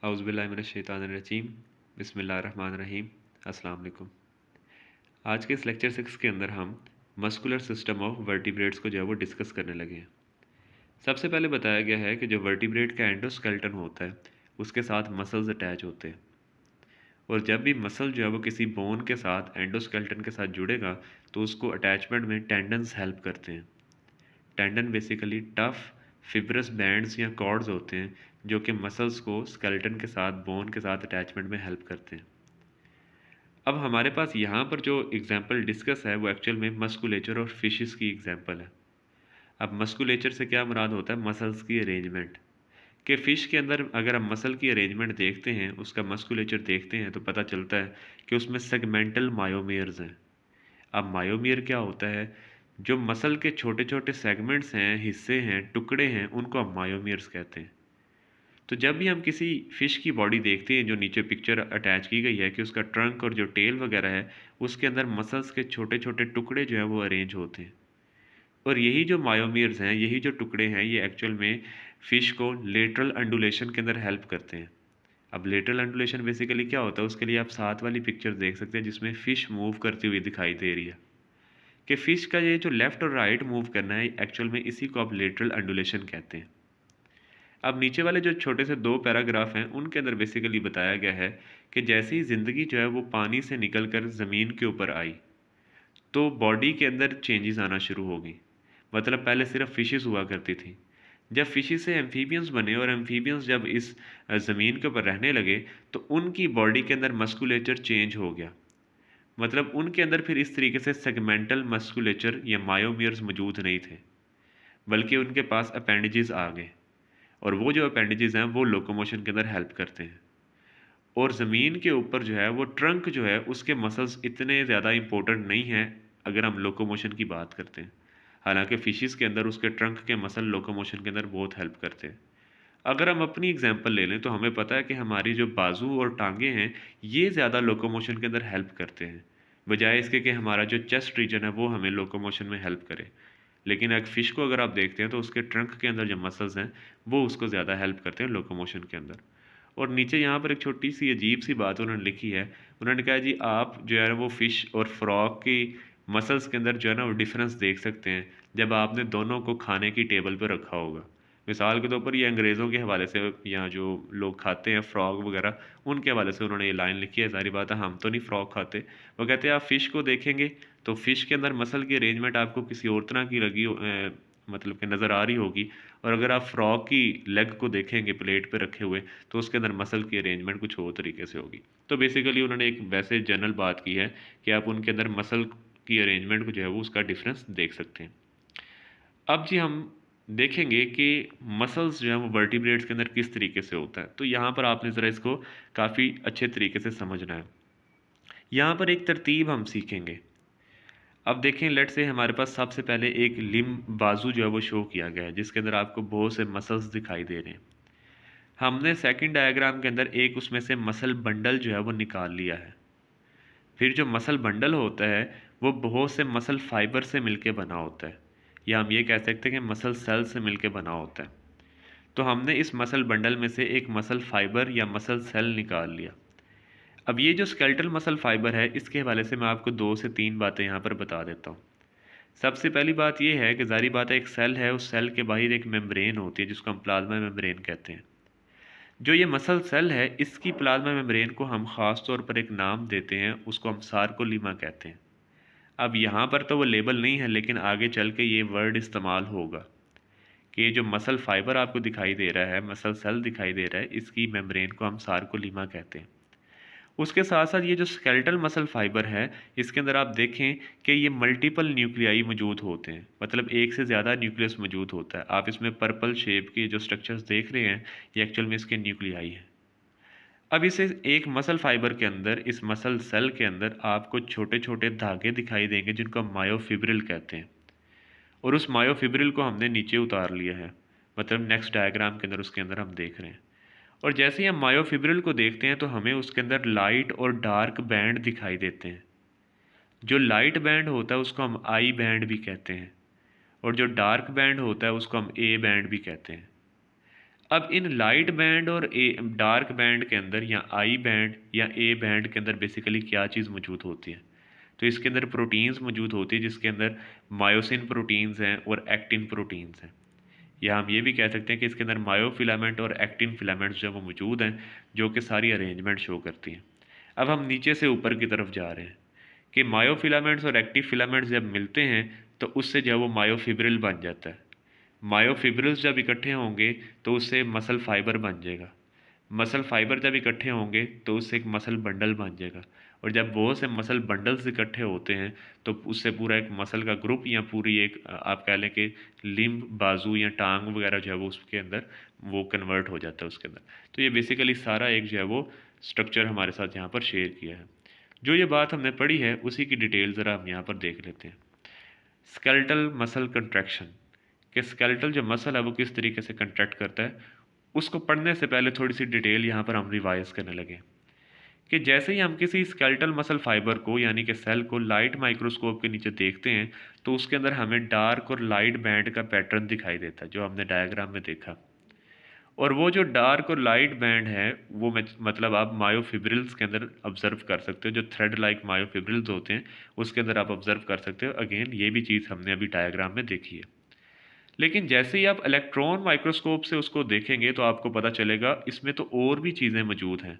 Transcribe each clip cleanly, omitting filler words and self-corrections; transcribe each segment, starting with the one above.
औज़ुबिल्लाहि बिस्मिल्लाहिर्रहमानिर्रहीम। अस्सलाम वालेकुम। आज के इस लेक्चर 6 के अंदर हम मस्कुलर सिस्टम ऑफ वर्टिब्रेट्स को जो है वो डिस्कस करने लगे हैं। सबसे पहले बताया गया है कि जो वर्टिब्रेट का एंडोस्केलेटन होता है उसके साथ मसल्स अटैच होते हैं, और जब भी मसल जो है वो किसी बोन के साथ एंडोस्केलेटन के साथ जुड़ेगा तो उसको अटैचमेंट में टेंडन्स हेल्प करते हैं। Tendon basically tough fibrous bands या कॉर्ड्स होते हैं जो कि मसल्स को स्केलेटन के साथ बोन के साथ अटैचमेंट में हेल्प करते हैं। अब हमारे पास यहाँ पर जो एग्जांपल डिस्कस है वो एक्चुअल में मस्कुलेचर और फिशेस की एग्जांपल है। अब मस्कुलेचर से क्या मुराद होता है? मसल्स की अरेंजमेंट। कि फ़िश के अंदर अगर हम मसल की अरेंजमेंट देखते हैं, उसका मस्कुलेचर देखते हैं, तो पता चलता है कि उसमें सेगमेंटल मायोमियर्स हैं। अब मायोमियर क्या होता है? जो मसल के छोटे-छोटे सेगमेंट्स हैं, हिस्से हैं, टुकड़े हैं, उनको हम मायोमियर्स कहते हैं। तो जब भी हम किसी फ़िश की बॉडी देखते हैं, जो नीचे पिक्चर अटैच की गई है कि उसका ट्रंक और जो टेल वगैरह है, उसके अंदर मसल्स के छोटे-छोटे टुकड़े जो हैं वो अरेंज होते हैं। और यही जो मायोमियर्स हैं, यही जो टुकड़े हैं, ये एक्चुअल में फ़िश को लेटरल अंडुलेशन के अंदर हेल्प करते हैं। अब लेटरल अंडुलेशन बेसिकली क्या होता है? उसके लिए आप साथ वाली पिक्चर देख सकते हैं जिसमें फ़िश मूव करती हुई दिखाई दे रही है। कि फ़िश का ये जो लेफ़्ट और राइट मूव करना है, एक्चुअल में इसी को आप लेटरल अंडुलेशन कहते हैं। अब नीचे वाले जो छोटे से 2 पैराग्राफ हैं, उनके अंदर बेसिकली बताया गया है कि जैसे ही ज़िंदगी जो है वो पानी से निकल कर ज़मीन के ऊपर आई, तो बॉडी के अंदर चेंजेस आना शुरू हो गई। मतलब पहले सिर्फ़ फ़िशेज़ हुआ करती थी। जब फ़िशेज़ से एम्फ़ीबियंस बने और एम्फ़ीबियंस जब इस ज़मीन के ऊपर रहने लगे, तो उनकी बॉडी के अंदर मस्कुलेचर चेंज हो गया। मतलब उनके अंदर फिर इस तरीके से सेगमेंटल मस्कुलेचर या मायोमियर्स मौजूद नहीं थे, बल्कि उनके पास अपेंडेजेस आ गए। और वो जो अपेंडेजेस हैं वो लोकोमोशन के अंदर हेल्प करते हैं। और ज़मीन के ऊपर जो है वो ट्रंक जो है उसके मसल्स इतने ज़्यादा इम्पोर्टेंट नहीं हैं अगर हम लोकोमोशन की बात करते हैं। हालांकि फिशेस के अंदर उसके ट्रंक के मसल लोकोमोशन के अंदर बहुत हेल्प करते हैं। अगर हम अपनी एग्जांपल ले लें तो हमें पता है कि हमारी जो बाजू और टांगे हैं, ये ज़्यादा लोकोमोशन के अंदर हेल्प करते हैं, बजाय इसके कि हमारा जो चेस्ट रीजन है वो हमें लोकोमोशन में हेल्प करे। लेकिन एक फ़िश को अगर आप देखते हैं तो उसके ट्रंक के अंदर जो मसल्स हैं वो उसको ज़्यादा हेल्प करते हैं लोकोमोशन के अंदर। और नीचे यहाँ पर एक छोटी-सी अजीब-सी बात उन्होंने लिखी है। उन्होंने कहा जी आप जो है ना वो फ़िश और फ्रॉग की मसल्स के अंदर जो है ना वो डिफ़रेंस देख सकते हैं, जब आपने दोनों को खाने की टेबल पे रखा होगा। मिसाल के तौर पर ये अंग्रेज़ों के हवाले से या जो लोग खाते हैं फ्रॉग वग़ैरह, उनके हवाले से उन्होंने ये लाइन लिखी है। ज़ाहिर बात है हम तो नहीं फ्रॉग खाते। वो कहते हैं आप फ़िश को देखेंगे तो फ़िश के अंदर मसल की अरेंजमेंट आपको किसी और तरह की मतलब कि नज़र आ रही होगी, और अगर आप फ्रॉग की लेग को देखेंगे प्लेट पे रखे हुए, तो उसके अंदर मसल की अरेंजमेंट कुछ और तरीके से होगी। तो बेसिकली उन्होंने एक वैसे जनरल बात की है कि आप उनके अंदर मसल की अरेंजमेंट को जो है वो उसका डिफरेंस देख सकते हैं। अब जी हम देखेंगे कि मसल्स जो है वो वर्टिब्रेट्स के अंदर किस तरीके से होता है। तो यहाँ पर आपने ज़रा इसको काफ़ी अच्छे तरीके से समझना है। यहाँ पर एक तरतीब हम सीखेंगे। अब देखें लेट्स से हमारे पास सबसे पहले एक लिम्ब बाजू जो है वो शो किया गया है जिसके अंदर आपको बहुत से मसल्स दिखाई दे रहे हैं। हमने सेकंड डायग्राम के अंदर एक उसमें से मसल बंडल जो है वो निकाल लिया है। फिर जो मसल बंडल होता है वो बहुत से मसल फाइबर से मिलके बना होता है, या हम ये कह सकते हैं कि मसल सेल से मिलके बना होता है। तो हमने इस मसल बंडल में से एक मसल फाइबर या मसल सेल निकाल लिया। अब ये जो स्केलेटल मसल फाइबर है इसके हवाले से मैं आपको 2 से 3 बातें यहाँ पर बता देता हूँ। सबसे पहली बात ये है कि ज़ाहिर बात है एक सेल है, उस सेल के बाहर एक मेम्ब्रेन होती है जिसको हम प्लाज्मा मेम्ब्रेन कहते हैं। जो ये मसल सेल है इसकी प्लाज्मा मेम्ब्रेन को हम ख़ास तौर पर एक नाम देते हैं, उसको हम सार्कोलीमा कहते हैं। अब यहाँ पर तो वो लेबल नहीं है, लेकिन आगे चल के ये वर्ड इस्तेमाल होगा कि ये जो मसल फाइबर आपको दिखाई दे रहा है, मसल सेल दिखाई दे रहा है, इसकी मेम्ब्रेन को हम सार्कोलीमा कहते हैं। उसके साथ-साथ ये जो स्केलेटल मसल फाइबर है, इसके अंदर आप देखें कि ये मल्टीपल न्यूक्लियाई मौजूद होते हैं, मतलब एक से ज़्यादा न्यूक्लियस मौजूद होता है। आप इसमें पर्पल शेप के जो स्ट्रक्चर्स देख रहे हैं, ये एक्चुअल में इसके न्यूक्लियाई हैं। अब इसे एक मसल फाइबर के अंदर, इस मसल सेल के अंदर आपको छोटे-छोटे धागे दिखाई देंगे जिनको हम मायोफिब्रिल कहते हैं, और उस मायोफिब्रिल को हमने नीचे उतार लिया है। मतलब नेक्स्ट डायग्राम के अंदर उसके अंदर हम देख रहे हैं। और जैसे ही हम मायोफिब्रिल को देखते हैं तो हमें उसके अंदर लाइट और डार्क बैंड दिखाई देते हैं। जो लाइट बैंड होता है उसको हम आई बैंड भी कहते हैं, और जो डार्क बैंड होता है उसको हम ए बैंड भी कहते हैं। अब इन लाइट बैंड और डार्क बैंड के अंदर या आई बैंड या ए बैंड के अंदर बेसिकली क्या चीज़ मौजूद होती है? तो इसके अंदर प्रोटीन्स मौजूद होती है, जिसके अंदर मायोसिन प्रोटीन्स हैं और एक्टिन प्रोटीन्स हैं। या हम ये भी कह सकते हैं कि इसके अंदर मायोफिलामेंट और एक्टिन फिलामेंट्स जो वो मौजूद हैं, जो कि सारी अरेंजमेंट शो करती हैं। अब हम नीचे से ऊपर की तरफ जा रहे हैं कि मायोफिलामेंट्स और एक्टिव फिलामेंट्स जब मिलते हैं तो उससे जो है वो मायोफिब्रिल बन जाता है। मायोफिब्रिल्स जब इकट्ठे होंगे तो उससे मसल फाइबर बन जाएगा। मसल फाइबर जब इकट्ठे होंगे तो उससे एक मसल बंडल बन जाएगा। और जब बहुत से मसल बंडल्स इकट्ठे होते हैं तो उससे पूरा एक मसल का ग्रुप या पूरी एक आप कह लें कि लिम्ब, बाजू या टांग वगैरह जो है वो उसके अंदर वो कन्वर्ट हो जाता है उसके अंदर। तो ये बेसिकली सारा एक जो है वो स्ट्रक्चर हमारे साथ यहाँ पर शेयर किया है। जो ये बात हमने पढ़ी है उसी की डिटेल ज़रा हम यहाँ पर देख लेते हैं। स्केलेटल मसल कंट्रैक्शन, कि स्केलेटल जो मसल है वो किस तरीके से कंट्रैक्ट करता है, उसको पढ़ने से पहले थोड़ी सी डिटेल यहाँ पर हम रिवाइज करने लगे कि जैसे ही हम किसी स्केलेटल मसल फाइबर को यानी कि सेल को लाइट माइक्रोस्कोप के नीचे देखते हैं तो उसके अंदर हमें डार्क और लाइट बैंड का पैटर्न दिखाई देता है, जो हमने डायग्राम में देखा। और वो जो डार्क और लाइट बैंड है वो मतलब आप मायोफिब्रिल्स के अंदर ऑब्जर्व कर सकते हो, जो थ्रेड लाइक मायोफिब्रिल्स होते हैं उसके अंदर आप ऑब्जर्व कर सकते हो। अगेन ये भी चीज़ हमने अभी डायग्राम में देखी है। लेकिन जैसे ही आप इलेक्ट्रॉन माइक्रोस्कोप से उसको देखेंगे तो आपको पता चलेगा इसमें तो और भी चीज़ें मौजूद हैं।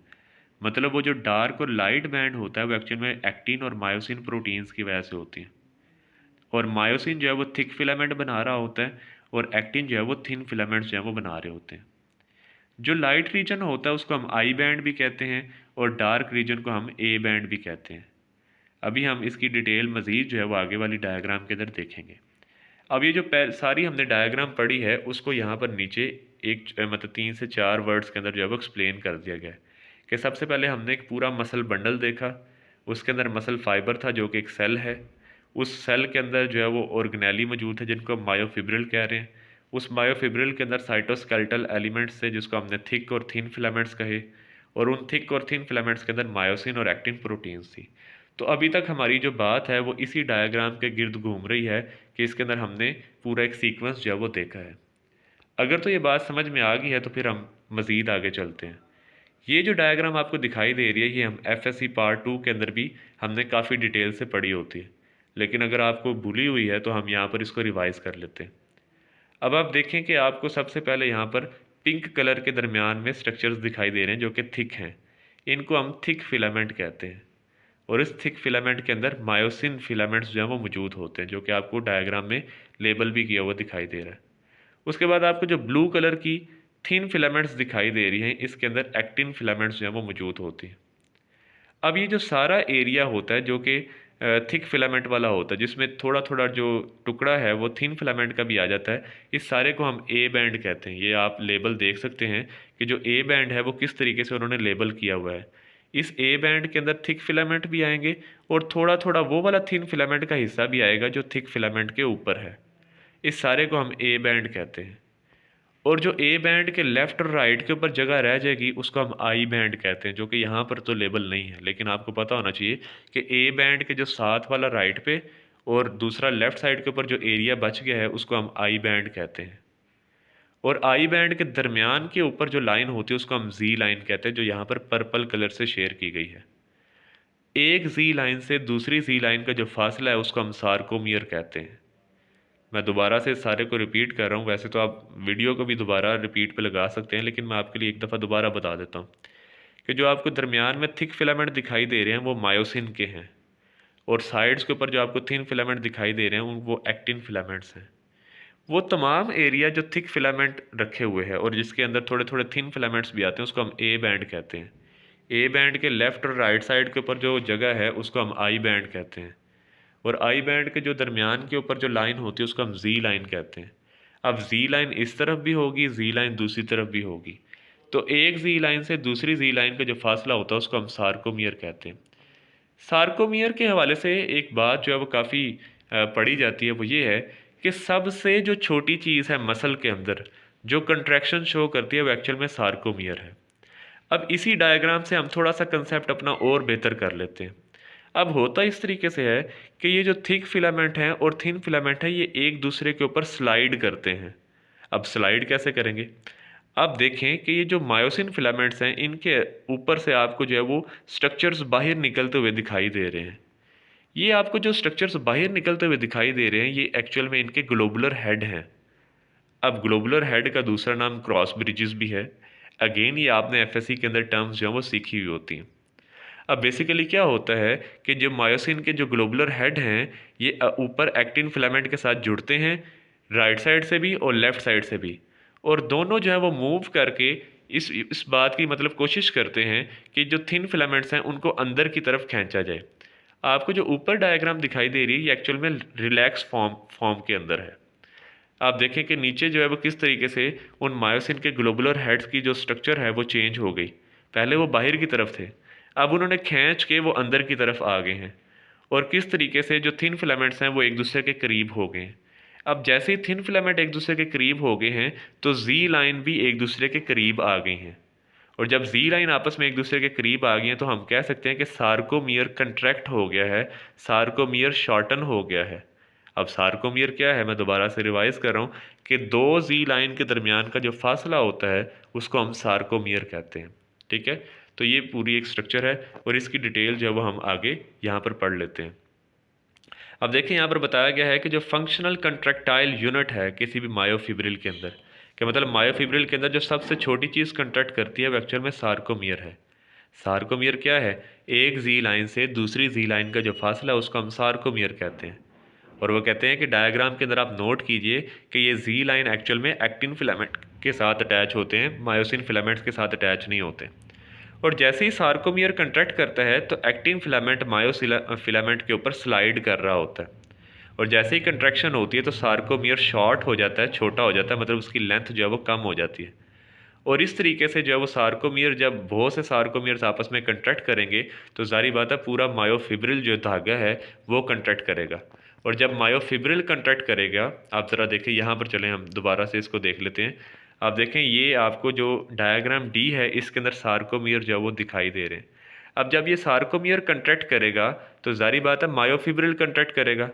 मतलब वो जो डार्क और लाइट बैंड होता है वो एक्चुअल में एक्टिन और मायोसिन प्रोटीन्स की वजह से होती है। और मायोसिन जो है वो थिक फिलामेंट बना रहा होता है और एक्टिन जो है वो थिन फिलामेंट्स जो है वो बना रहे होते हैं। जो लाइट रीजन होता है उसको हम आई बैंड भी कहते हैं और डार्क रीजन को हम ए बैंड भी कहते हैं। अभी हम इसकी डिटेल मज़ीद जो है वो आगे वाली डायग्राम के अंदर देखेंगे। अब ये जो सारी हमने डायग्राम पढ़ी है उसको यहाँ पर नीचे एक मतलब 3 से 4 वर्ड्स के अंदर जो है वो एक्सप्लेन कर दिया गया है कि सबसे पहले हमने एक पूरा मसल बंडल देखा। उसके अंदर मसल फाइबर था जो कि एक सेल है। उस सेल के अंदर जो है वो ऑर्गेनेली मौजूद है जिनको हम मायोफिब्रिल कह रहे हैं। उस मायोफिब्रिल के अंदर साइटोस्केलेटल एलिमेंट्स थे जिसको हमने थिक और थिन फिलामेंट्स कहे। और उन थिक और थिन फिलामेंट्स के अंदर मायोसिन और एक्टिन प्रोटीन्स थी। तो अभी तक हमारी जो बात है वो इसी डायग्राम के गिर्द घूम रही है कि इसके अंदर हमने पूरा एक सीक्वेंस जो है वो देखा है। अगर तो ये बात समझ में आ गई है तो फिर हम मज़ीद आगे चलते हैं। ये जो डायग्राम आपको दिखाई दे रही है ये हम एफएससी पार्ट 2 के अंदर भी हमने काफ़ी डिटेल से पढ़ी होती है, लेकिन अगर आपको भूली हुई है तो हम यहाँ पर इसको रिवाइज कर लेते हैं। अब आप देखें कि आपको सबसे पहले यहाँ पर पिंक कलर के दरमियान में स्ट्रक्चर्स दिखाई दे रहे हैं जो कि थिक हैं। इनको हम थिक फिलामेंट कहते हैं। और इस थिक फिलामेंट के अंदर मायोसिन फिलामेंट्स जो हैं वो मौजूद होते हैं, जो कि आपको डायग्राम में लेबल भी किया हुआ दिखाई दे रहा है। उसके बाद आपको जो ब्लू कलर की थिन फिलामेंट्स दिखाई दे रही हैं इसके अंदर एक्टिन फिलामेंट्स जो हैं वो मौजूद होती हैं। अब ये जो सारा एरिया होता है जो कि थिक फिलामेंट वाला होता है जिसमें थोड़ा थोड़ा जो टुकड़ा है वो थिन फिलामेंट का भी आ जाता है, इस सारे को हम ए बैंड कहते हैं। ये आप लेबल देख सकते हैं कि जो ए बैंड है वो किस तरीके से उन्होंने लेबल किया हुआ है। इस ए बैंड के अंदर थिक फिलामेंट भी आएंगे और थोड़ा थोड़ा वो वाला थिन फिलामेंट का हिस्सा भी आएगा जो थिक फिलामेंट के ऊपर है। इस सारे को हम ए बैंड कहते हैं। और जो ए बैंड के लेफ़्ट और राइट के ऊपर जगह रह जाएगी उसको हम आई बैंड कहते हैं, जो कि यहाँ पर तो लेबल नहीं है, लेकिन आपको पता होना चाहिए कि ए बैंड के जो साथ वाला राइट पे और दूसरा लेफ़्ट साइड के ऊपर जो एरिया बच गया है उसको हम आई बैंड कहते हैं। और आई बैंड के दरमियान के ऊपर जो लाइन होती है उसको हम जी लाइन कहते हैं, जो यहाँ पर पर्पल कलर से शेयर की गई है। एक जी लाइन से दूसरी जी लाइन का जो फासला है उसको हम सार्कोमियर कहते हैं। मैं दोबारा से सारे को रिपीट कर रहा हूँ, वैसे तो आप वीडियो को भी दोबारा रिपीट पे लगा सकते हैं, लेकिन मैं आपके लिए एक दफ़ा दोबारा बता देता हूँ कि जो आपको दरमियान में थिक फिलामेंट दिखाई दे रहे हैं वो मायोसिन के हैं और साइड्स के ऊपर जो आपको थिन फिलामेंट दिखाई दे रहे हैं वो एक्टिन फिलामेंट्स हैं। वो तमाम एरिया जो थिक फिलामेंट रखे हुए हैं और जिसके अंदर थोड़े थोड़े थिन फिलामेंट्स भी आते हैं उसको हम ए बैंड कहते हैं। ए बैंड के लेफ़्ट और राइट साइड के ऊपर जो जगह है उसको हम आई बैंड कहते हैं। और आई बैंड के जो दरमियान के ऊपर जो लाइन होती है उसको हम जी लाइन कहते हैं। अब जी लाइन इस तरफ भी होगी, जी लाइन दूसरी तरफ भी होगी। तो एक जी लाइन से दूसरी जी लाइन का जो फासला होता है उसको हम सार्कोमियर कहते हैं। सार्कोमियर के हवाले से एक बात जो है वो काफ़ी पढ़ी जाती है, वो ये है कि सबसे जो छोटी चीज़ है मसल के अंदर जो कंट्रैक्शन शो करती है वो एक्चुअल में सार्कोमियर है। अब इसी डायग्राम से हम थोड़ा सा कंसेप्ट अपना और बेहतर कर लेते हैं। अब होता इस तरीके से है कि ये जो थिक फिलामेंट हैं और थिन फिलामेंट है ये एक दूसरे के ऊपर स्लाइड करते हैं। अब स्लाइड कैसे करेंगे? आप देखें कि ये जो मायोसिन फिलामेंट्स हैं इनके ऊपर से आपको जो है वो स्ट्रक्चर्स बाहर निकलते हुए दिखाई दे रहे हैं। ये आपको जो स्ट्रक्चर्स बाहर निकलते हुए दिखाई दे रहे हैं ये एक्चुअल में इनके ग्लोबुलर हेड हैं। अब ग्लोबुलर हेड का दूसरा नाम क्रॉस ब्रिजेस भी है। अगेन ये आपने एफएससी के अंदर टर्म्स जो है वो सीखी हुई होती हैं। अब बेसिकली क्या होता है कि जो मायोसिन के जो ग्लोबुलर हेड हैं ये ऊपर एक्टिन फिलामेंट के साथ जुड़ते हैं, राइट साइड से भी और लेफ्ट साइड से भी, और दोनों जो है वो मूव करके इस बात की मतलब कोशिश करते हैं कि जो थिन फिलामेंट्स हैं उनको अंदर की तरफ खींचा जाए। आपको जो ऊपर डायग्राम दिखाई दे रही है ये एक्चुअल में रिलैक्स फॉर्म के अंदर है। आप देखें कि नीचे जो है वो किस तरीके से उन मायोसिन के ग्लोबुलर हेड्स की जो स्ट्रक्चर है वो चेंज हो गई। पहले वो बाहर की तरफ थे, अब उन्होंने खींच के वो अंदर की तरफ आ गए हैं। और किस तरीके से जो थिन फिलामेंट्स हैं वो एक दूसरे के करीब हो गए हैं। अब जैसे ही थिन फिलामेंट एक दूसरे के करीब हो गए हैं तो जी लाइन भी एक दूसरे के करीब आ गई हैं। और जब जी लाइन आपस में एक दूसरे के करीब आ गई हैं तो हम कह सकते हैं कि सार्कोमियर कंट्रैक्ट हो गया है, सार्कोमियर शॉर्टन हो गया है। अब सार्कोमियर क्या है, मैं दोबारा से रिवाइज कर रहा हूँ कि दो जी लाइन के दरमियान का जो फासला होता है उसको हम सार्कोमियर कहते हैं। ठीक है, तो ये पूरी एक स्ट्रक्चर है और इसकी डिटेल जो है वो हम आगे यहाँ पर पढ़ लेते हैं। अब देखिए यहाँ पर बताया गया है कि जो फंक्शनल कंट्रैक्टाइल यूनिट है किसी भी मायोफिब्रिल के अंदर, कि मतलब मायोफिब्रिल के अंदर जो सबसे छोटी चीज़ कंट्रैक्ट करती है वो एक्चुअल में सार्कोमियर है। सार्कोमियर क्या है, एक जी लाइन से दूसरी जी लाइन का जो फासला है उसको हम सार्कोमियर कहते हैं। और वो कहते हैं कि डायग्राम के अंदर आप नोट कीजिए कि ये जी लाइन एक्चुअल में एक्टिन फिलामेंट के साथ अटैच होते हैं, मायोसिन फिलामेंट्स के साथ अटैच नहीं होते। और जैसे ही सार्कोमियर कंट्रैक्ट करता है तो एक्टिन फिलामेंट फिलामेंट के ऊपर स्लाइड कर रहा होता है। और जैसे ही कंट्रैक्शन होती है तो सार्कोमियर शॉर्ट हो जाता है, छोटा हो जाता है, मतलब उसकी लेंथ जो है वो कम हो जाती है। और इस तरीके से जो है वो सार्कोमियर, जब बहुत से सार्कोमियर्स आपस में कंट्रैक्ट करेंगे तो जारी बात है पूरा मायोफिब्रिल जो धागा है वो कंट्रैक्ट करेगा। और जब मायोफिब्रिल कंट्रैक्ट करेगा, आप ज़रा देखें यहाँ पर चलें, हम दोबारा से इसको देख लेते हैं। आप देखें ये आपको जो डायग्राम डी है इसके अंदर सार्कोमियर जो है वो दिखाई दे रहे हैं। अब जब ये सार्कोमियर कंट्रैक्ट करेगा तो जारी बात है मायोफिब्रिल कंट्रैक्ट करेगा।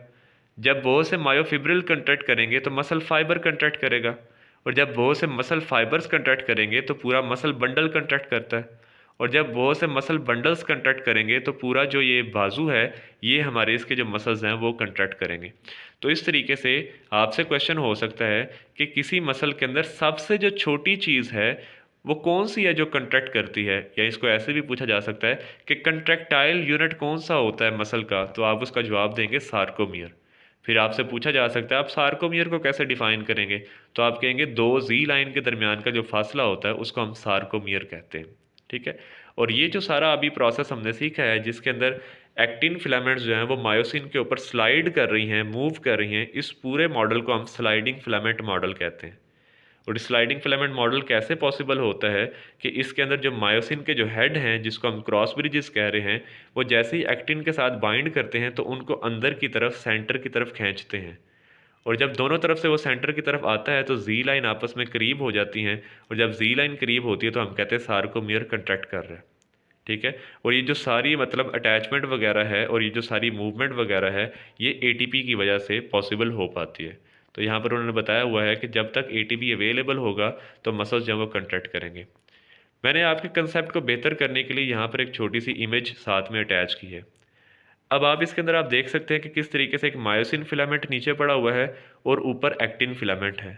जब बहुत से मायोफिब्रिल कंट्रैक्ट करेंगे तो मसल फाइबर कंट्रैक्ट करेगा। और जब बहुत से मसल फाइबर्स कंट्रैक्ट करेंगे तो पूरा मसल बंडल कंट्रैक्ट करता है। और जब बहुत से मसल बंडल्स कंट्रैक्ट करेंगे तो पूरा जो ये बाजू है, ये हमारे इसके जो मसल्स हैं वो कंट्रैक्ट करेंगे। तो इस तरीके से आपसे क्वेश्चन हो सकता है कि किसी मसल के अंदर सबसे जो छोटी चीज़ है वो कौन सी है जो कंट्रैक्ट करती है, या इसको ऐसे भी पूछा जा सकता है कि कंट्रैक्टाइल यूनिट कौन सा होता है मसल का, तो आप उसका जवाब देंगे सार्कोमियर। फिर आपसे पूछा जा सकता है आप सार्कोमियर को कैसे डिफाइन करेंगे, तो आप कहेंगे दो जी लाइन के दरमियान का जो फासला होता है उसको हम सार्कोमियर कहते हैं। ठीक है, और ये जो सारा अभी प्रोसेस हमने सीखा है जिसके अंदर एक्टिन फिलामेंट्स जो हैं वो मायोसिन के ऊपर स्लाइड कर रही हैं, मूव कर रही हैं, इस पूरे मॉडल को हम स्लाइडिंग फिलामेंट मॉडल कहते हैं। और स्लाइडिंग फिलामेंट मॉडल कैसे पॉसिबल होता है कि इसके अंदर जो मायोसिन के जो हेड हैं जिसको हम क्रॉस ब्रिजेस कह रहे हैं, वो जैसे ही एक्टिन के साथ बाइंड करते हैं तो उनको अंदर की तरफ, सेंटर की तरफ खींचते हैं। और जब दोनों तरफ से वो सेंटर की तरफ आता है तो जी लाइन आपस में करीब हो जाती हैं। और जब जी लाइन करीब होती है तो हम कहते हैं सार्कोमियर कंट्रैक्ट कर रहा है। ठीक है, और ये जो सारी मतलब अटैचमेंट वगैरह है और ये जो सारी मूवमेंट वगैरह है ये एटीपी की वजह से पॉसिबल हो पाती है। तो यहाँ पर उन्होंने बताया हुआ है कि जब तक एटीपी अवेलेबल होगा तो मसल्स जो है वो कंट्रैक्ट करेंगे। मैंने आपके कंसेप्ट को बेहतर करने के लिए यहाँ पर एक छोटी सी इमेज साथ में अटैच की है। अब आप इसके अंदर आप देख सकते हैं कि किस तरीके से एक मायोसिन फिलामेंट नीचे पड़ा हुआ है और ऊपर एक्टिन फिलामेंट है।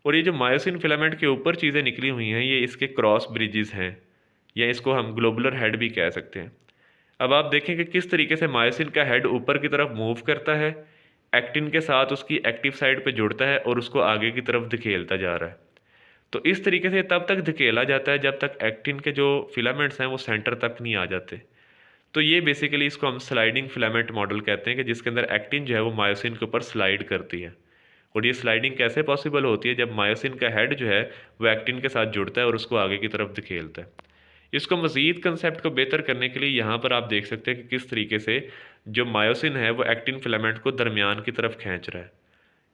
और ये जो मायोसिन फिलामेंट के ऊपर चीज़ें निकली हुई हैं ये इसके क्रॉस ब्रिजेस हैं, या इसको हम ग्लोबुलर हेड भी कह सकते हैं। अब आप देखें कि किस तरीके से मायोसिन का हेड ऊपर की तरफ मूव करता है, एक्टिन के साथ उसकी एक्टिव साइड पे जुड़ता है और उसको आगे की तरफ धकेलता जा रहा है। तो इस तरीके से तब तक धकेला जाता है जब तक एक्टिन के जो फिलामेंट्स हैं वो सेंटर तक नहीं आ जाते। तो ये बेसिकली इसको हम स्लाइडिंग फिलामेंट मॉडल कहते हैं कि जिसके अंदर एक्टिन जो है वो मायोसिन के ऊपर स्लाइड करती है। और ये स्लाइडिंग कैसे पॉसिबल होती है, जब मायोसिन का हेड जो है वो एक्टिन के साथ जुड़ता है और उसको आगे की तरफ धकेलता है। इसको मज़ीद कंसेप्ट को बेहतर करने के लिए यहाँ पर आप देख सकते हैं कि किस तरीके से जो मायोसिन है वो एक्टिन फिलामेंट को दरमियान की तरफ खींच रहा है।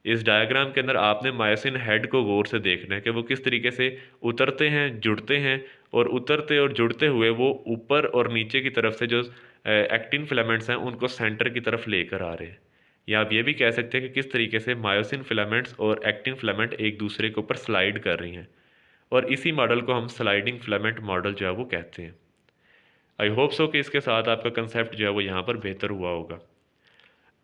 इस डायग्राम के अंदर आपने मायोसिन हेड को गौर से देखना है कि वो किस तरीके से उतरते हैं, जुड़ते हैं, और उतरते और जुड़ते हुए वो ऊपर और नीचे की तरफ से जो एक्टिन फिलामेंट्स हैं उनको सेंटर की तरफ लेकर आ रहे हैं। या आप ये भी कह सकते हैं कि किस तरीके से मायोसिन फिलामेंट्स और एक्टिन फिलामेंट एक दूसरे के ऊपर स्लाइड कर रही हैं। और इसी मॉडल को हम स्लाइडिंग फिलामेंट मॉडल जो है वो कहते हैं। आई होप सो कि इसके साथ आपका कंसेप्ट जो है वो यहाँ पर बेहतर हुआ होगा।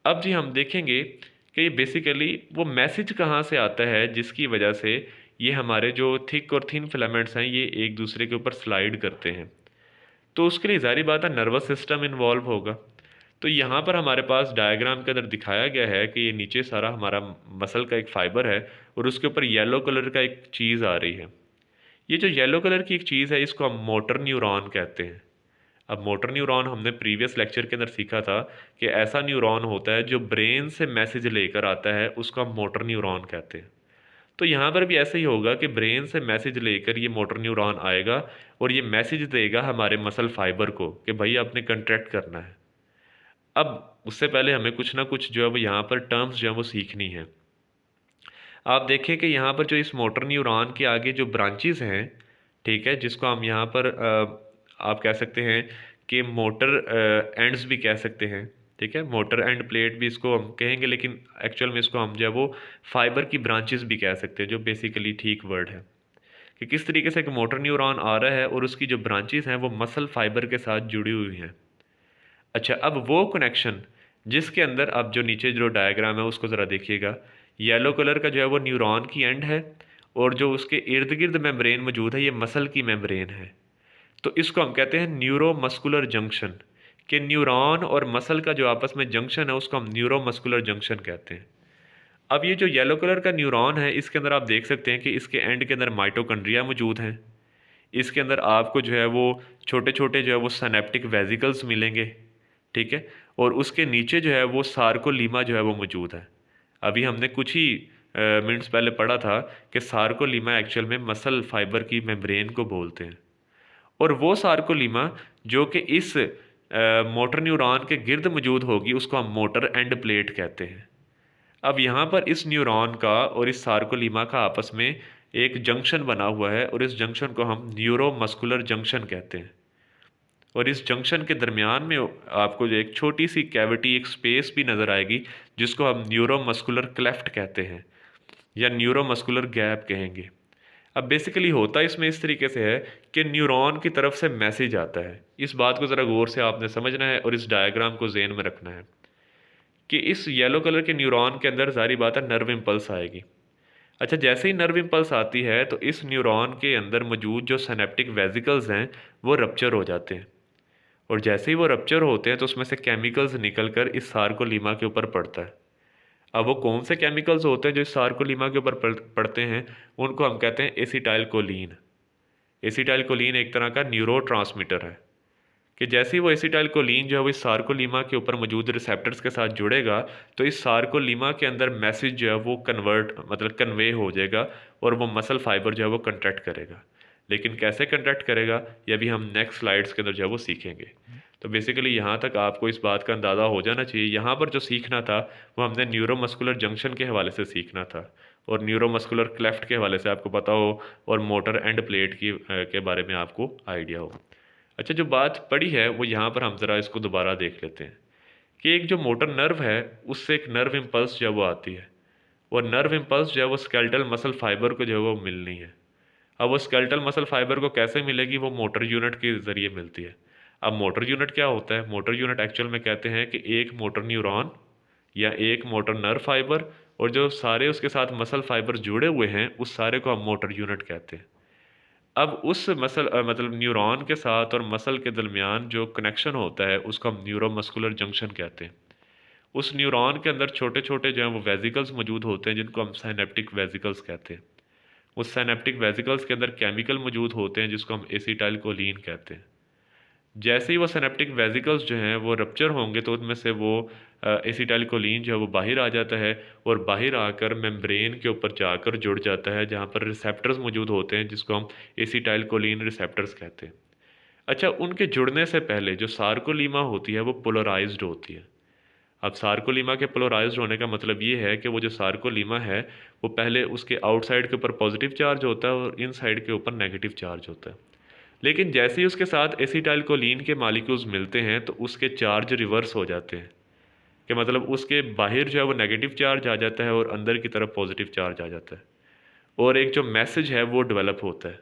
अब जी हम देखेंगे कि ये बेसिकली वो मैसेज कहाँ से आता है जिसकी वजह से ये हमारे जो थिक और थिन फिलामेंट्स हैं ये एक दूसरे के ऊपर स्लाइड करते हैं। तो उसके लिए ज़ाहिर बात है नर्वस सिस्टम इन्वॉल्व होगा। तो यहाँ पर हमारे पास डायग्राम के अंदर दिखाया गया है कि ये नीचे सारा हमारा मसल का एक फाइबर है और उसके ऊपर येलो कलर का एक चीज़ आ रही है। ये जो येलो कलर की एक चीज़ है इसको हम मोटर न्यूरॉन कहते हैं। अब मोटर न्यूरॉन हमने प्रीवियस लेक्चर के अंदर सीखा था कि ऐसा न्यूरॉन होता है जो ब्रेन से मैसेज लेकर आता है, उसको हम मोटर न्यूरॉन कहते हैं। तो यहाँ पर भी ऐसे ही होगा कि ब्रेन से मैसेज लेकर ये मोटर न्यूरॉन आएगा और ये मैसेज देगा हमारे मसल फाइबर को कि भाई आपने कंट्रैक्ट करना है। अब उससे पहले हमें कुछ ना कुछ जो है वो यहाँ पर टर्म्स जो है वो सीखनी है। आप देखें कि यहाँ पर जो इस मोटर न्यूरॉन के आगे जो ब्रांचेस हैं, ठीक है, जिसको हम यहाँ पर आप कह सकते हैं कि मोटर एंड्स भी कह सकते हैं, ठीक है, मोटर एंड प्लेट भी इसको हम कहेंगे, लेकिन एक्चुअल में इसको हम जो है वो फाइबर की ब्रांचेस भी कह सकते हैं, जो बेसिकली ठीक वर्ड है कि किस तरीके से एक मोटर न्यूरॉन आ रहा है और उसकी जो ब्रांचेस हैं वो मसल फाइबर के साथ जुड़ी हुई हैं। अच्छा, अब वो कनेक्शन जिसके अंदर अब जो नीचे जो डायग्राम है उसको ज़रा देखिएगा, येलो कलर का जो है वो न्यूरॉन की एंड है और जो उसके इर्द गिर्द मेम्ब्रेन मौजूद है ये मसल की मेम्ब्रेन है। तो इसको हम कहते हैं न्यूरोमस्कुलर जंक्शन, कि न्यूरॉन और मसल का जो आपस में जंक्शन है उसको हम न्यूरोमस्कुलर जंक्शन कहते हैं। अब ये जो येलो कलर का न्यूरॉन है इसके अंदर आप देख सकते हैं कि इसके एंड के अंदर माइटोकॉन्ड्रिया मौजूद हैं। इसके अंदर आपको जो है वो छोटे छोटे जो है वो सिनेप्टिक वेसिकल्स मिलेंगे, ठीक है, और उसके नीचे जो है वो सार्कोलीमा जो है वो मौजूद है। अभी हमने कुछ ही मिनट्स पहले पढ़ा था कि सार्कोलीमा एक्चुअल में मसल फाइबर की मेम्ब्रेन को बोलते हैं और वो सार्कोलीमा जो कि इस मोटर न्यूरॉन के गिर्द मौजूद होगी उसको हम मोटर एंड प्लेट कहते हैं। अब यहाँ पर इस न्यूरॉन का और इस सार्कोलीमा का आपस में एक जंक्शन बना हुआ है और इस जंक्शन को हम न्यूरोमस्कुलर जंक्शन कहते हैं। और इस जंक्शन के दरमियान में आपको जो एक छोटी सी कैविटी, एक स्पेस भी नज़र आएगी जिसको हम न्यूरोमस्कुलर क्लेफ्ट कहते हैं या न्यूरोमस्कुलर गैप कहेंगे। अब बेसिकली होता इसमें इस तरीके से है कि न्यूरॉन की तरफ से मैसेज आता है। इस बात को ज़रा गौर से आपने समझना है और इस डायग्राम को ज़हन में रखना है कि इस येलो कलर के न्यूरॉन के अंदर सारी बात है नर्व इम्पल्स आएगी। अच्छा, जैसे ही नर्व इम्पल्स आती है तो इस न्यूरॉन के अंदर मौजूद जो सिनेप्टिक वेसिकल्स हैं वो रप्चर हो जाते हैं और जैसे ही वो रप्चर होते हैं तो उसमें से केमिकल्स निकलकर इस सार्कोलीमा के ऊपर पड़ता है। अब वो कौन से केमिकल्स होते हैं जो इस सार्कोलीमा के ऊपर पड़ते हैं, उनको हम कहते हैं एसिटाइल कोलीन। एसिटाइल कोलीन एक तरह का न्यूरोट्रांसमीटर है कि जैसे ही वो एसिटाइल कोलीन जो है वो इस सार्कोलीमा के ऊपर मौजूद रिसेप्टर्स के साथ जुड़ेगा तो इस सार्कोलीमा के अंदर मैसेज जो है वो कन्वे हो जाएगा और वो मसल फाइबर जो है वो कंट्रैक्ट करेगा। लेकिन कैसे कंट्रैक्ट करेगा ये भी हम नेक्स्ट स्लाइड्स के अंदर जो है वो सीखेंगे। तो बेसिकली यहाँ तक आपको इस बात का अंदाज़ा हो जाना चाहिए। यहाँ पर जो सीखना था वो हमने न्यूरोमस्कुलर जंक्शन के हवाले से सीखना था और न्यूरोमस्कुलर क्लेफ्ट के हवाले से आपको पता हो और मोटर एंड प्लेट के बारे में आपको आइडिया हो। अच्छा, जो बात पड़ी है वो यहाँ पर हम ज़रा इसको दोबारा देख लेते हैं कि एक जो मोटर नर्व है उससे एक नर्व इम्पल्स जो है वो आती है और नर्व इम्पल्स जो है वो स्केलेटल मसल फाइबर को जो है वो मिलनी है। अब वो स्केलेटल मसल फाइबर को कैसे मिलेगी, वो मोटर यूनिट के ज़रिए मिलती है। अब मोटर यूनिट क्या होता है? मोटर यूनिट एक्चुअल में कहते हैं कि एक मोटर न्यूरॉन या एक मोटर नर्व फाइबर और जो सारे उसके साथ मसल फाइबर जुड़े हुए हैं उस सारे को हम मोटर यूनिट कहते हैं। अब उस मतलब न्यूरॉन के साथ और मसल के दरमियान जो कनेक्शन होता है उसको हम न्यूरोमस्कुलर जंक्शन कहते हैं। उस न्यूरॉन के अंदर छोटे छोटे जो हैं वो वेसिकल्स मौजूद होते हैं जिनको हम साइनेप्टिक वेसिकल्स कहते हैं। उस साइनेप्टिक वेसिकल्स के अंदर केमिकल मौजूद होते हैं जिसको हम एसिटाइल कोलीन कहते हैं। जैसे ही वो सिनेप्टिक वेसिकल्स जो हैं वो रप्चर होंगे तो उनमें से वो एसिटाइल कोलीन जो है वो बाहर आ जाता है और बाहर आकर मेम्ब्रेन के ऊपर जाकर जुड़ जाता है जहाँ पर रिसेप्टर्स मौजूद होते हैं जिसको हम एसिटाइल कोलीन रिसेप्टर्स कहते हैं। अच्छा, उनके जुड़ने से पहले जो सार्कोलीमा होती है वो पोलराइज्ड होती है। अब सार्कोलीमा के पोलराइज्ड होने का मतलब ये है कि वो जो सार्कोलीमा है वो पहले उसके आउटसाइड के ऊपर पॉजिटिव चार्ज होता है और इनसाइड के ऊपर नेगेटिव चार्ज होता है। लेकिन जैसे ही उसके साथ एसिटाइल कोलीन के मालिक्यूल्स मिलते हैं तो उसके चार्ज रिवर्स हो जाते हैं कि मतलब उसके बाहर जो है वो नेगेटिव चार्ज आ जाता है और अंदर की तरफ पॉजिटिव चार्ज आ जाता है और एक जो मैसेज है वो डेवलप होता है।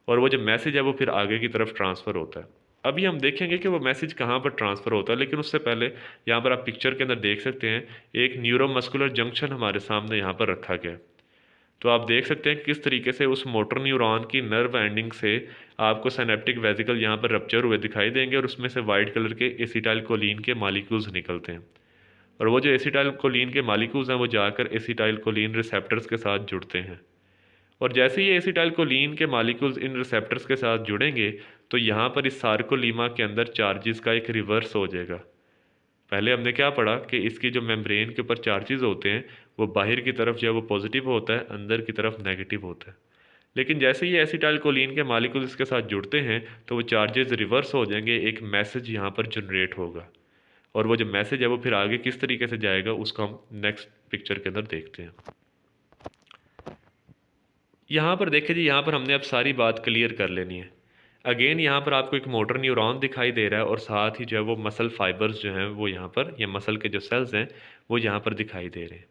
और वो जो मैसेज है वो फिर आगे की तरफ ट्रांसफ़र होता है। अभी हम देखेंगे कि वो मैसेज कहाँ पर ट्रांसफ़र होता है, लेकिन उससे पहले यहाँ पर आप पिक्चर के अंदर देख सकते हैं एक न्यूरोमस्कुलर जंक्शन हमारे सामने यहाँ पर रखा गया है। तो आप देख सकते हैं किस तरीके से उस मोटर न्यूरॉन की नर्व एंडिंग से आपको सिनेप्टिक वेसिकल यहाँ पर रप्चर हुए दिखाई देंगे और उसमें से वाइट कलर के एसिटाइलकोलिन के मॉलिक्यूल्स निकलते हैं। और वो जो एसिटाइलकोलिन के मॉलिक्यूल्स हैं वो जाकर एसिटाइलकोलिन रिसेप्टर्स के साथ जुड़ते हैं। और जैसे ही एसिटाइलकोलिन के मॉलिक्यूल्स इन रिसेप्टर्स के साथ जुड़ेंगे तो यहाँ पर इस सार्कोलीमा के अंदर चार्जेस का एक रिवर्स हो जाएगा। पहले हमने क्या पढ़ा कि इसकी जो मेम्ब्रेन के ऊपर चार्जेस होते हैं वो बाहर की तरफ जो है वो पॉजिटिव होता है, अंदर की तरफ नेगेटिव होता है। लेकिन जैसे ही एसिटाइलकोलिन के मॉलिक्यूल इसके साथ जुड़ते हैं तो वो चार्जेस रिवर्स हो जाएंगे, एक मैसेज यहाँ पर जनरेट होगा। और वो जो मैसेज है वो फिर आगे किस तरीके से जाएगा उसको हम नेक्स्ट पिक्चर के अंदर देखते हैं। यहाँ पर देखिए जी, यहाँ पर हमने अब सारी बात क्लियर कर लेनी है। अगेन यहाँ पर आपको एक मोटर न्यूरॉन दिखाई दे रहा है और साथ ही जो है वो मसल फाइबर्स जो हैं वो यहाँ पर, या मसल के जो सेल्स हैं वो यहाँ पर दिखाई दे रहे हैं।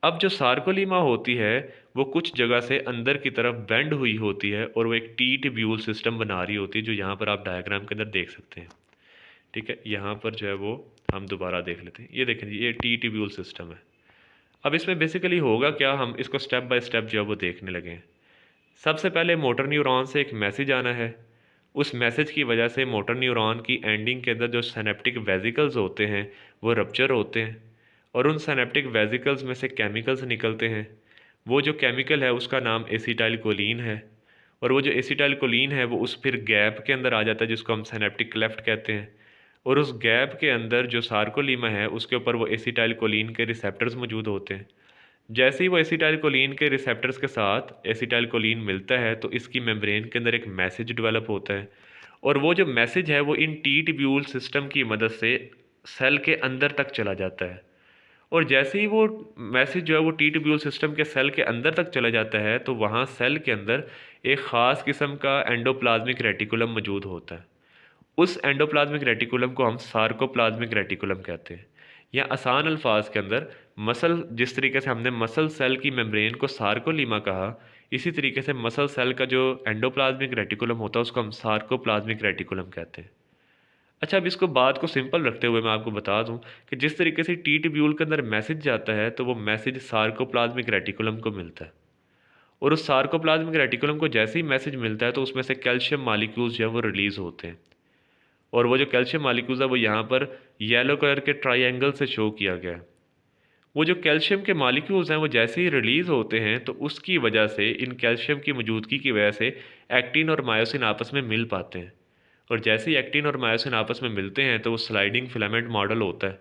अब जो सार्कोलीमा होती है वो कुछ जगह से अंदर की तरफ बेंड हुई होती है और वो एक टी ट्यूब्यूल सिस्टम बना रही होती है, जो यहाँ पर आप डायग्राम के अंदर देख सकते हैं। ठीक है, यहाँ पर जो है वो हम दोबारा देख लेते हैं। ये देखें जी, ये टी ट्यूब्यूल सिस्टम है। अब इसमें बेसिकली होगा क्या, हम इसको स्टेप बाय स्टेप जो है वो देखने लगे हैं। सबसे पहले मोटर न्यूरॉन से एक मैसेज आना है। उस मैसेज की वजह से मोटर न्यूरॉन की एंडिंग के अंदर जो सिनेप्टिक वेसिकल्स होते हैं वो रप्चर होते हैं और उन सिनेप्टिक वेसिकल्स में से केमिकल्स निकलते हैं। वो जो केमिकल है उसका नाम एसिटाइलकोलिन है और वो जो एसिटाइलकोलिन है वो उस फिर गैप के अंदर आ जाता है जिसको हम सिनेप्टिक क्लेफ्ट कहते हैं। और उस गैप के अंदर जो सार्कोलीमा है उसके ऊपर वो एसिटाइलकोलिन के रिसेप्टर्स मौजूद होते हैं। जैसे ही वो एसिटाइलकोलिन के रिसेप्टर्स के साथ एसिटाइलकोलिन मिलता है तो इसकी मेम्ब्रेन के अंदर एक मैसेज डेवलप होता है और वो जो मैसेज है वो इन टी ट्यूब्यूल सिस्टम की मदद से सेल के अंदर तक चला जाता है। और जैसे ही वो मैसेज जो है वो टी ट्यूब्यूल सिस्टम के सेल के अंदर तक चला जाता है तो वहाँ सेल के अंदर एक ख़ास किस्म का एंडोप्लाज्मिक रेटिकुलम मौजूद होता है। उस एंडोप्लाज्मिक रेटिकुलम को हम सार्कोप्लाज्मिक रेटिकुलम कहते हैं। या आसान अल्फाज के अंदर मसल, जिस तरीके से हमने मसल सेल की मेम्ब्रेन को सार्कोलीमा कहा, इसी तरीके से मसल सेल का जो एंडोप्लाज्मिक रेटिकुलम होता है उसको हम सार्कोप्लाज्मिक रेटिकुलम कहते हैं। अच्छा, अब इसको बात को सिंपल रखते हुए मैं आपको बता दूं कि जिस तरीके से टी ट्यूब्यूल के अंदर मैसेज जाता है तो वो मैसेज सार्कोप्लाज्मिक रेटिकुलम को मिलता है और उस सार्कोप्लाज्मिक रेटिकुलम को जैसे ही मैसेज मिलता है तो उसमें से कैल्शियम मॉलिक्यूल्स जो है वो रिलीज़ होते हैं। और वो जो कैल्शियम मॉलिक्यूल्स है वो यहाँ पर येलो कलर के ट्राइएंगल से शो किया गया है। वो जो कैल्शियम के मॉलिक्यूल्स हैं वो जैसे ही रिलीज़ होते हैं तो उसकी वजह से, इन कैल्शियम की मौजूदगी की वजह से एक्टिन और मायोसिन आपस में मिल पाते हैं। और जैसे ही एक्टिन और मायोसिन आपस में मिलते हैं तो वो स्लाइडिंग फिलामेंट मॉडल होता है।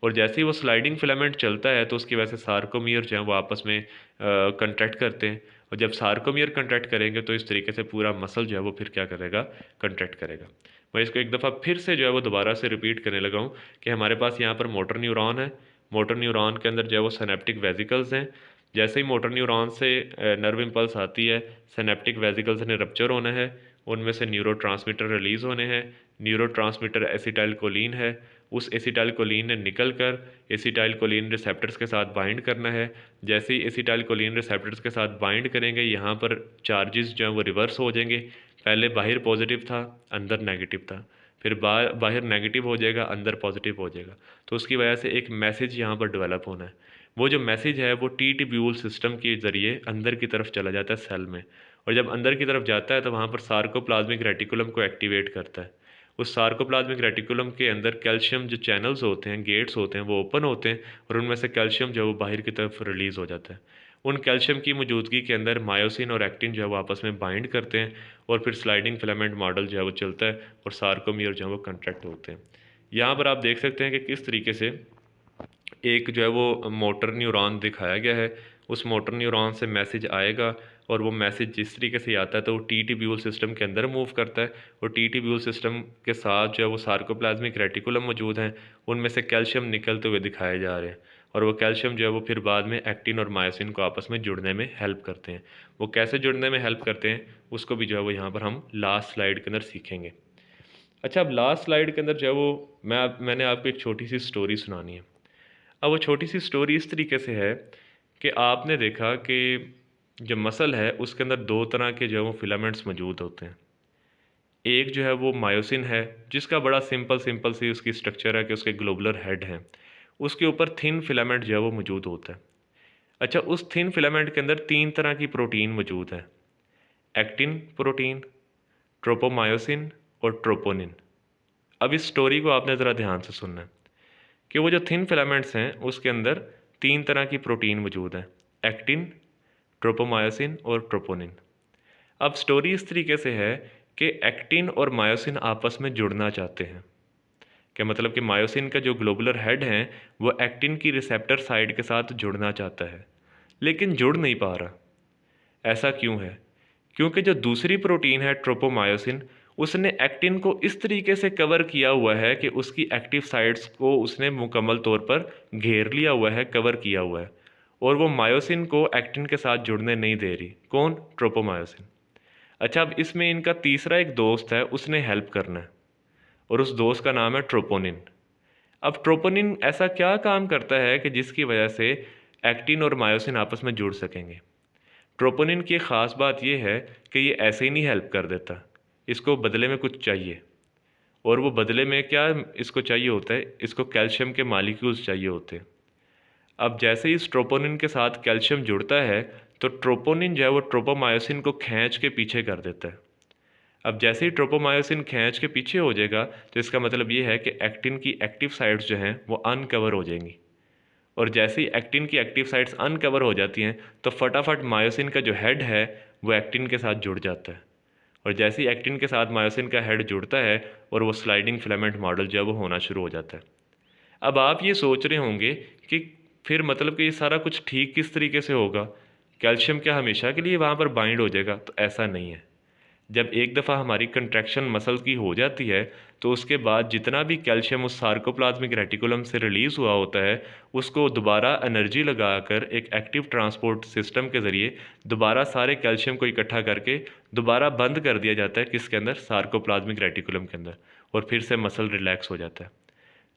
और जैसे ही वो स्लाइडिंग फिलामेंट चलता है तो उसकी वजह से सार्कोमियर जो है वो आपस में कंट्रैक्ट करते हैं। और जब सार्कोमियर कंट्रैक्ट करेंगे तो इस तरीके से पूरा मसल जो है वो फिर क्या करेगा, कंट्रैक्ट करेगा। मैं इसको एक दफ़ा फिर से जो है वो दोबारा से रिपीट करने लगा हूँ कि हमारे पास यहाँ पर मोटर न्यूरॉन है। मोटर न्यूरॉन के अंदर जो है वो सिनेप्टिक वेसिकल्स हैं। जैसे ही मोटर न्यूरॉन से नर्व इम्पल्स आती है, सिनेप्टिक वेसिकल्स ने रप्चर होना है, उनमें से न्यूरोट्रांसमीटर रिलीज़ होने हैं। न्यूरोट्रांसमीटर एसिटाइलकोलिन है, उस एसिटाइलकोलिन ने निकल कर एसिटाइलकोलिन रिसेप्टर्स के साथ बाइंड करना है। जैसे ही एसिटाइलकोलिन रिसेप्टर्स के साथ बाइंड करेंगे यहाँ पर चार्जेस जो हैं वो रिवर्स हो जाएंगे। पहले बाहर पॉजिटिव था, अंदर नेगेटिव था, फिर बाहर नेगेटिव हो जाएगा, अंदर पॉजिटिव हो जाएगा। तो उसकी वजह से एक मैसेज यहाँ पर डेवलप होना है। वो जो मैसेज है वो टी ट्यूब्यूल सिस्टम के ज़रिए अंदर की तरफ चला जाता है सेल में। और जब अंदर की तरफ जाता है तो वहाँ पर सार्कोप्लाज्मिक रेटिकुलम को एक्टिवेट करता है। उस सार्कोप्लाज्मिक रेटिकुलम के अंदर कैल्शियम जो चैनल्स होते हैं, गेट्स होते हैं, वो ओपन होते हैं और उनमें से कैल्शियम जो है वो बाहर की तरफ रिलीज़ हो जाता है। उन कैल्शियम की मौजूदगी के अंदर मायोसिन और एक्टिन जो है वो आपस में बाइंड करते हैं और फिर स्लाइडिंग फिलामेंट मॉडल जो है वो चलता है और सार्कोमियर जो है वो कंट्रैक्ट होते हैं। यहाँ पर आप देख सकते हैं कि किस तरीके से एक जो है वो मोटर न्यूरॉन दिखाया गया है। उस मोटर न्यूरॉन से मैसेज आएगा और वो मैसेज जिस तरीके से आता है तो वो टी ट्यूब्यूल सिस्टम के अंदर मूव करता है और टी ट्यूब्यूल सिस्टम के साथ जो है वो सार्कोप्लाज्मिक रेटिकुलम मौजूद हैं, उनमें से कैल्शियम निकलते हुए दिखाए जा रहे हैं। और वो कैल्शियम जो है वो फिर बाद में एक्टिन और मायोसिन को आपस में जुड़ने में हेल्प करते हैं। वो कैसे जुड़ने में हेल्प करते हैं उसको भी जो है वो यहाँ पर हम लास्ट स्लाइड के अंदर सीखेंगे। अच्छा, अब लास्ट स्लाइड के अंदर जो है वो मैंने आपको एक छोटी सी स्टोरी सुनानी है। अब वो छोटी सी स्टोरी इस तरीके से है कि आपने देखा कि जो मसल है उसके अंदर दो तरह के जो है वो फिलामेंट्स मौजूद होते हैं। एक जो है वो मायोसिन है, जिसका बड़ा सिंपल सिंपल सी उसकी स्ट्रक्चर है कि उसके ग्लोबुलर हेड हैं, उसके ऊपर थिन फिलामेंट जो है वो मौजूद होता है। अच्छा, उस थिन फिलामेंट के अंदर तीन तरह की प्रोटीन मौजूद है, एक्टिन प्रोटीन, ट्रोपोमायोसिन और ट्रोपोनिन। अब इस स्टोरी को आपने ज़रा ध्यान से सुनना है कि वो जो थिन फिलामेंट्स हैं उसके अंदर तीन तरह की प्रोटीन मौजूद है, एक्टिन, ट्रोपोमायोसिन और ट्रोपोनिन। अब स्टोरी इस तरीके से है कि एक्टिन और मायोसिन आपस में जुड़ना चाहते हैं, कि मतलब कि मायोसिन का जो ग्लोबुलर हेड है वो एक्टिन की रिसेप्टर साइड के साथ जुड़ना चाहता है, लेकिन जुड़ नहीं पा रहा। ऐसा क्यों है? क्योंकि जो दूसरी प्रोटीन है ट्रोपोमायोसिन, उसने एक्टिन को इस तरीके से कवर किया हुआ है कि उसकी एक्टिव साइट्स को उसने मुकम्मल तौर पर घेर लिया हुआ है, कवर किया हुआ है, और वो मायोसिन को एक्टिन के साथ जुड़ने नहीं दे रही। कौन? ट्रोपोमायोसिन। अच्छा, अब इसमें इनका तीसरा एक दोस्त है, उसने हेल्प करना है, और उस दोस्त का नाम है ट्रोपोनिन। अब ट्रोपोनिन ऐसा क्या काम करता है कि जिसकी वजह से एक्टिन और मायोसिन आपस में जुड़ सकेंगे? ट्रोपोनिन की एक ख़ास बात यह है कि ये ऐसे ही नहीं हेल्प कर देता, इसको बदले में कुछ चाहिए। और वो बदले में क्या इसको चाहिए होता है? इसको कैल्शियम के मालिक्यूल्स चाहिए होते हैं। अब जैसे ही इस ट्रोपोनिन के साथ कैल्शियम जुड़ता है, तो ट्रोपोनिन जो है वो ट्रोपोमायोसिन को खींच के पीछे कर देता है। अब जैसे ही ट्रोपोमायोसिन खींच के पीछे हो जाएगा, तो इसका मतलब ये है कि एक्टिन की एक्टिव साइट्स जो हैं वो अनकवर हो जाएंगी। और जैसे ही एक्टिन की एक्टिव साइट्स अनकवर हो जाती हैं, तो फटाफट मायोसिन का जो हेड है वो एक्टिन के साथ जुड़ जाता है। और जैसे ही एक्टिन के साथ मायोसिन का हेड जुड़ता है, और वो स्लाइडिंग फिलामेंट मॉडल जो है वो होना शुरू हो जाता है। अब आप ये सोच रहे होंगे कि फिर मतलब कि ये सारा कुछ ठीक किस तरीके से होगा? कैल्शियम क्या हमेशा के लिए वहाँ पर बाइंड हो जाएगा? तो ऐसा नहीं है। जब एक दफ़ा हमारी कंट्रैक्शन मसल की हो जाती है, तो उसके बाद जितना भी कैल्शियम उस सार्कोप्लाज्मिक रेटिकुलम से रिलीज़ हुआ होता है, उसको दोबारा एनर्जी लगाकर एक एक्टिव ट्रांसपोर्ट सिस्टम के ज़रिए दोबारा सारे कैल्शियम को इकट्ठा करके दोबारा बंद कर दिया जाता है, किसके अंदर? सार्कोप्लाज्मिक रेटिकुलम के अंदर, और फिर से मसल रिलैक्स हो जाता है।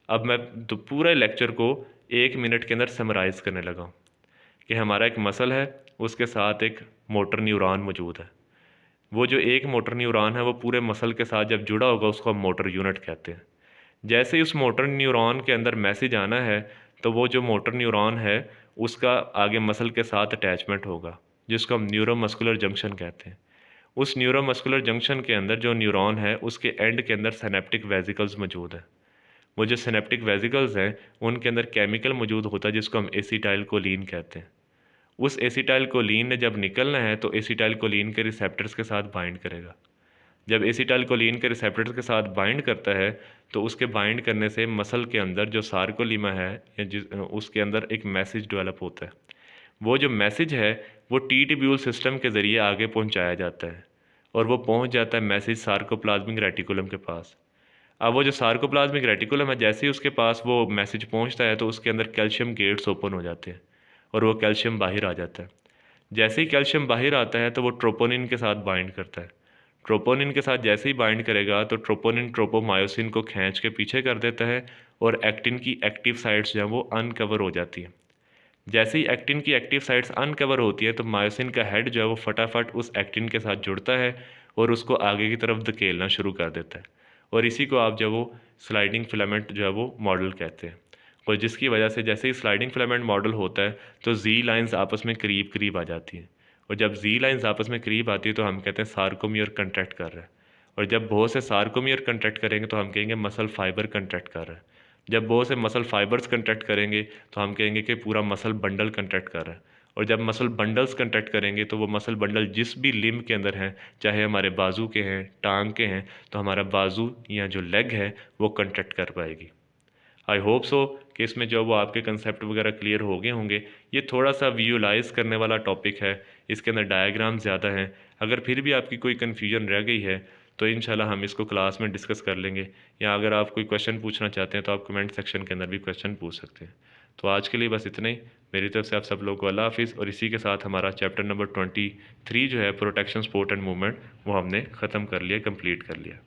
अब मैं तो पूरे लेक्चर को 1 मिनट के अंदर समराइज़ करने लगा हूँ कि हमारा एक मसल है, उसके साथ एक मोटर न्यूरॉन मौजूद है। वो जो एक मोटर न्यूरॉन है वो पूरे मसल के साथ जब जुड़ा होगा, उसको हम मोटर यूनिट कहते हैं। जैसे ही उस मोटर न्यूरॉन के अंदर मैसेज आना है, तो वो जो मोटर न्यूरॉन है उसका आगे मसल के साथ अटैचमेंट होगा, जिसको हम न्यूरोमस्कुलर जंक्शन कहते हैं। उस न्यूरोमस्कुलर जंक्शन के अंदर जो न्यूरॉन है उसके एंड के अंदर सिनेप्टिक वेसिकल्स मौजूद हैं। वो जो सिनेप्टिक वेसिकल्स हैं उनके अंदर केमिकल मौजूद होता है, जिसको हम एसिटाइल कोलिन कहते हैं। उस एसिटाइल कोलिन ने जब निकलना है, तो एसिटाइल कोलिन के रिसेप्टर्स के साथ बाइंड करेगा। जब एसिटाइल कोलिन के रिसेप्टर्स के साथ बाइंड करता है, तो उसके बाइंड करने से मसल के अंदर जो सार्कोलीमा है या उसके अंदर एक मैसेज डेवलप होता है। वो जो मैसेज है वो टी ट्यूब्यूल सिस्टम के ज़रिए आगे पहुंचाया जाता है, और वो पहुंच जाता है मैसेज सार्कोप्लाज्मिक रेटिकुलम के पास। अब वो जो सार्कोप्लाज्मिक रेटिकुलम है, जैसे ही उसके पास वो मैसेज पहुंचता है, तो उसके अंदर कैल्शियम गेट्स ओपन हो जाते हैं, और वो कैल्शियम बाहर आ जाता है। जैसे ही कैल्शियम बाहर आता है, तो वो ट्रोपोनिन के साथ बाइंड करता है। ट्रोपोनिन के साथ जैसे ही बाइंड करेगा, तो ट्रोपोनिन ट्रोपोमायोसिन को खींच के पीछे कर देता है, और एक्टिन की एक्टिव साइट्स जो हैं वो अनकवर हो जाती हैं। जैसे ही एक्टिन की एक्टिव साइट्स अनकवर होती है, तो मायोसिन का हेड जो है वो फटाफट उस एक्टिन के साथ जुड़ता है, और उसको आगे की तरफ धकेलना शुरू कर देता है। और इसी को आप जो वो स्लाइडिंग फिलामेंट जो है वो मॉडल कहते हैं। और जिसकी वजह से जैसे ही स्लाइडिंग फिलामेंट मॉडल होता है, तो जी लाइंस आपस में करीब करीब आ जाती हैं। और जब जी लाइंस आपस में करीब आती है, तो हम कहते हैं सार्कोमियर कंट्रैक्ट कर रहा है। और जब बहुत से सार्कोमियर कंट्रैक्ट करेंगे, तो हम कहेंगे मसल फाइबर कंट्रैक्ट कर रहा है। जब बहुत से मसल फाइबर्स कंट्रैक्ट करेंगे, तो हम कहेंगे कि पूरा मसल बंडल कंट्रैक्ट कर रहा है। और जब मसल बंडल्स कंट्रैक्ट करेंगे, तो वो मसल बंडल जिस भी लिम्ब के अंदर हैं, चाहे हमारे बाजू के हैं, टांग के हैं, तो हमारा बाजू या जो लेग है वो कंट्रैक्ट कर पाएगी। आई होप सो कि इसमें जो वो आपके कंसेप्ट वगैरह क्लियर हो गए होंगे। ये थोड़ा सा विजुलाइज करने वाला टॉपिक है, इसके अंदर डायग्राम ज़्यादा हैं। अगर फिर भी आपकी कोई कन्फ्यूजन रह गई है, तो इंशाल्लाह हम इसको क्लास में डिस्कस कर लेंगे, या अगर आप कोई क्वेश्चन पूछना चाहते हैं तो आप कमेंट सेक्शन के अंदर भी क्वेश्चन पूछ सकते हैं। तो आज के लिए बस इतना ही। मेरी तरफ से आप सब लोग को अल्लाह हाफिज़। और इसी के साथ हमारा चैप्टर नंबर 23 जो है प्रोटेक्शन, सपोर्ट एंड मूवमेंट, वो हमने ख़त्म कर लिया, कंप्लीट कर लिया।